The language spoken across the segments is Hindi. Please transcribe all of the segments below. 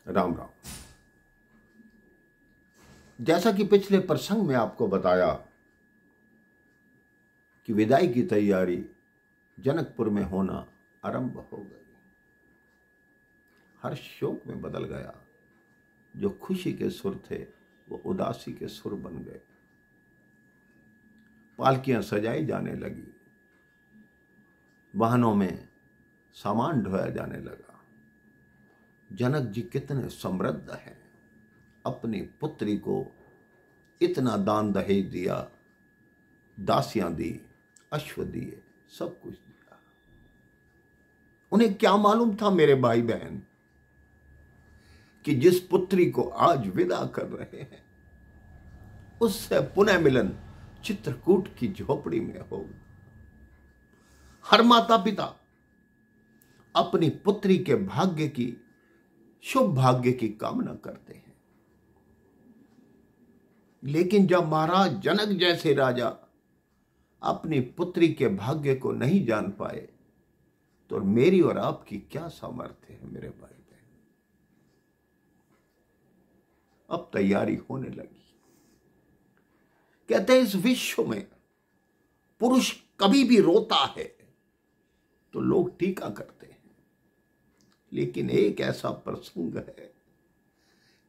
राम राम। जैसा कि पिछले प्रसंग में आपको बताया कि विदाई की तैयारी जनकपुर में होना आरंभ हो गई। हर शोक में बदल गया। जो खुशी के सुर थे वो उदासी के सुर बन गए। पालकियां सजाई जाने लगी, वाहनों में सामान ढोया जाने लगा। जनक जी कितने समृद्ध हैं, अपनी पुत्री को इतना दान दहेज दिया, दासियां दी, अश्व दिए, सब कुछ दिया। उन्हें क्या मालूम था मेरे भाई बहन कि जिस पुत्री को आज विदा कर रहे हैं उससे पुनः मिलन चित्रकूट की झोपड़ी में होगा। हर माता पिता अपनी पुत्री के भाग्य की, शुभ भाग्य की कामना करते हैं, लेकिन जब महाराज जनक जैसे राजा अपनी पुत्री के भाग्य को नहीं जान पाए तो मेरी और आपकी क्या सामर्थ्य है मेरे भाई बहन। अब तैयारी होने लगी। कहते हैं इस विश्व में पुरुष कभी भी रोता है तो लोग टीका करते हैं, लेकिन एक ऐसा प्रसंग है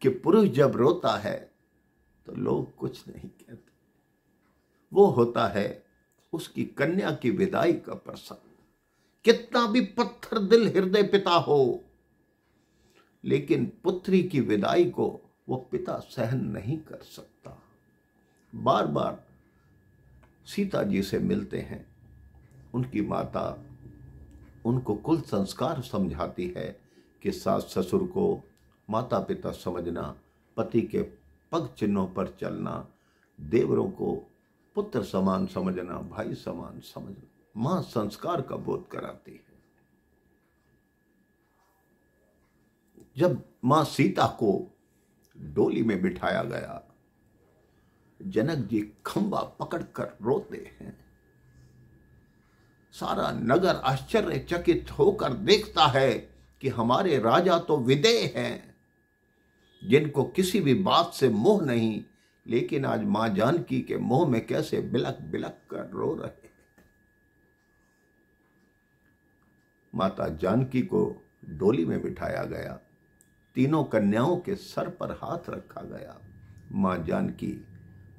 कि पुरुष जब रोता है तो लोग कुछ नहीं कहते। वो होता है उसकी कन्या की विदाई का प्रसंग। कितना भी पत्थर दिल हृदय पिता हो, लेकिन पुत्री की विदाई को वो पिता सहन नहीं कर सकता। बार बार सीता जी से मिलते हैं। उनकी माता उनको कुल संस्कार समझाती है कि सास ससुर को माता पिता समझना, पति के पग चिन्हों पर चलना, देवरों को पुत्र समान समझना, भाई समान समझना। मां संस्कार का बोध कराती है। जब मां सीता को डोली में बिठाया गया, जनक जी खंबा पकड़कर रोते हैं। सारा नगर आश्चर्यचकित होकर देखता है कि हमारे राजा तो विदेह हैं, जिनको किसी भी बात से मोह नहीं, लेकिन आज मां जानकी के मोह में कैसे बिलक बिलक कर रो रहे हैं। माता जानकी को डोली में बिठाया गया। तीनों कन्याओं के सर पर हाथ रखा गया। मां जानकी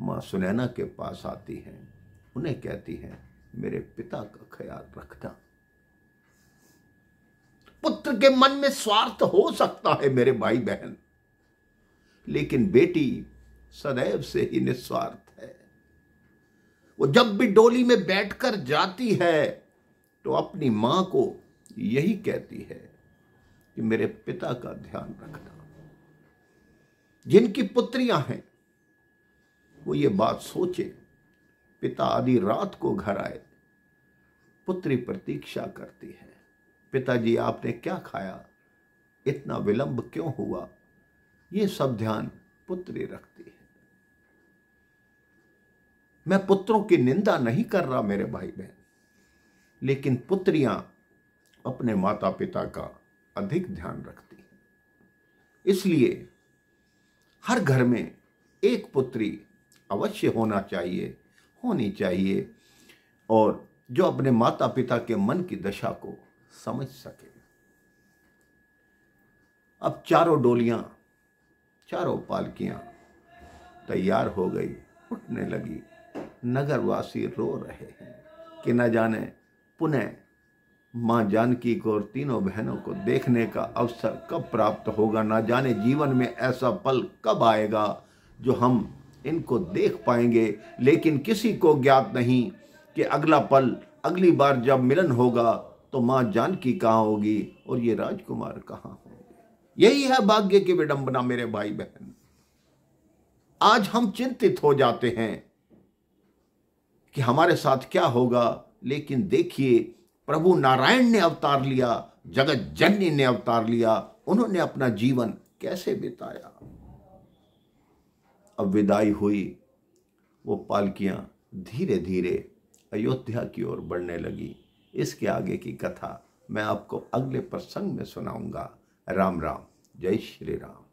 मां सुनैना के पास आती हैं। उन्हें कहती हैं, मेरे पिता का ख्याल रखना। पुत्र के मन में स्वार्थ हो सकता है मेरे भाई बहन, लेकिन बेटी सदैव से ही निस्वार्थ है। वो जब भी डोली में बैठकर जाती है तो अपनी मां को यही कहती है कि मेरे पिता का ध्यान रखना। जिनकी पुत्रियां हैं वो ये बात सोचे, पिता आधी रात को घर आए, पुत्री प्रतीक्षा करती है। पिताजी आपने क्या खाया, इतना विलंब क्यों हुआ, ये सब ध्यान पुत्री रखती है। मैं पुत्रों की निंदा नहीं कर रहा मेरे भाई बहन, लेकिन पुत्रियां अपने माता पिता का अधिक ध्यान रखती हैं। इसलिए हर घर में एक पुत्री अवश्य होनी चाहिए और जो अपने माता पिता के मन की दशा को समझ सके। अब चारों डोलियां, चारों पालकियां तैयार हो गई, उठने लगी। नगरवासी रो रहे हैं कि न जाने पुनः मां जानकी को और तीनों बहनों को देखने का अवसर कब प्राप्त होगा। न जाने जीवन में ऐसा पल कब आएगा जो हम इनको देख पाएंगे, लेकिन किसी को ज्ञात नहीं कि अगला पल, अगली बार जब मिलन होगा तो मां जानकी कहां होगी और ये राजकुमार कहां होंगे। यही है भाग्य की विडंबना मेरे भाई बहन। आज हम चिंतित हो जाते हैं कि हमारे साथ क्या होगा, लेकिन देखिए प्रभु नारायण ने अवतार लिया, जगत जननी ने अवतार लिया, उन्होंने अपना जीवन कैसे बिताया। अब विदाई हुई, वो पालकियां धीरे धीरे अयोध्या की ओर बढ़ने लगी। इसके आगे की कथा मैं आपको अगले प्रसंग में सुनाऊंगा। राम राम, जय श्री राम।